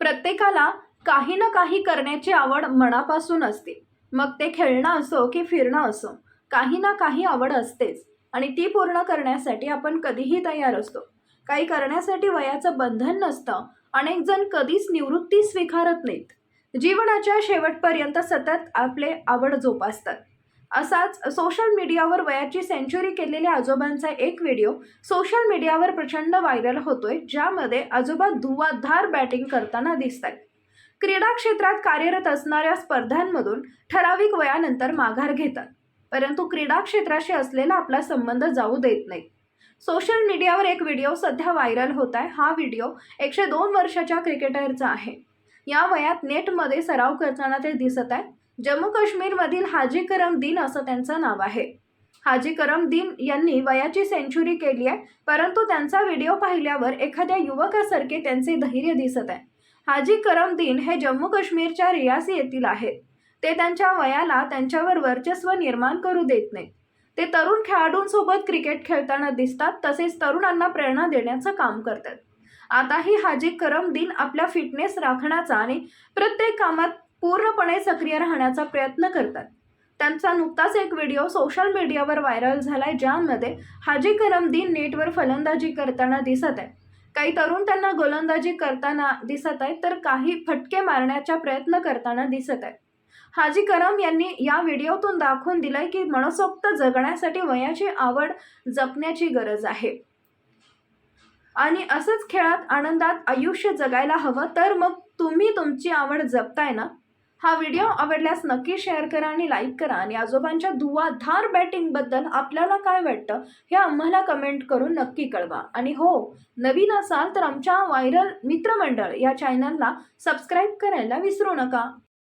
प्रत्येकाला काही ना काही करण्याची आवड मनापासून असते. मग ते खेळणं असो की फिरणं असो, काही ना काही आवड असतेच आणि ती पूर्ण करण्यासाठी आपण कधीही तयार असतो. काही करण्यासाठी वयाचं बंधन नसतं. अनेक जण कधीच निवृत्ती स्वीकारत नाहीत. जीवनाच्या शेवटपर्यंत सतत आपले आवड जोपासतात. असाच सोशल मीडियावर वयाची सेंच्युरी केलेल्या आजोबांचा एक व्हिडिओ सोशल मीडियावर प्रचंड व्हायरल होतोय, ज्यामध्ये आजोबा धुवाधार बॅटिंग करताना दिसतात. क्रीडा क्षेत्रात कार्यरत असणाऱ्या स्पर्धांमधून ठराविक वयानंतर माघार घेतात, परंतु क्रीडा क्षेत्राशी असलेला आपला संबंध जाऊ देत नाहीत. सोशल मीडियावर एक व्हिडिओ सध्या व्हायरल होत आहे. हा व्हिडिओ 102 वर्षाच्या क्रिकेटरचा आहे. या वयात नेटमध्ये सराव करताना ते दिसत आहेत. जम्मू काश्मीरमधील हाजी करमदीन असं त्यांचं नाव आहे. हाजी करमदीन यांनी वयाची सेंच्युरी केली आहे, परंतु त्यांचा व्हिडिओ पाहिल्यावर एखाद्या युवकासारखे त्यांचे धैर्य दिसत आहे. हाजी करमदीन हे जम्मू काश्मीरच्या रियासी येथील आहेत. ते त्यांच्या वयाला त्यांच्यावर वर्चस्व निर्माण करू देत नाहीत. ते तरुण खेळाडूंसोबत क्रिकेट खेळताना दिसतात, तसेच तरुणांना प्रेरणा देण्याचं काम करतात. आताही हाजी करमदीन आपल्या फिटनेस राखण्याचा आणि प्रत्येक कामात पूर्णपणे सक्रिय राहण्याचा प्रयत्न करतात. त्यांचा नुकताच एक व्हिडिओ सोशल मीडियावर व्हायरल झालाय, ज्यामध्ये हाजी करमदीन नेटवर फलंदाजी करताना दिसत आहे. काही तरुण त्यांना गोलंदाजी करताना दिसत आहेत, तर काही फटके मारण्याचा प्रयत्न करताना दिसत आहेत. हाजी करम यांनी या व्हिडिओतून दाखवून दिलंय की मनसोक्त जगण्यासाठी वयाची आवड जपण्याची गरज आहे आणि असंच खेळात आनंदात आयुष्य जगायला हवं. तर मग तुम्ही तुमची आवड जपताय ना? हा व्हिडिओ आवडल्यास नक्की शेअर करा आणि लाईक करा आणि आजोबांच्या धुवाधार बॅटिंगबद्दल आपल्याला काय वाटतं हे आम्हाला कमेंट करून नक्की कळवा. आणि हो, नवीन असाल तर आमच्या व्हायरल मित्रमंडळ या चॅनलला सबस्क्राईब करायला विसरू नका.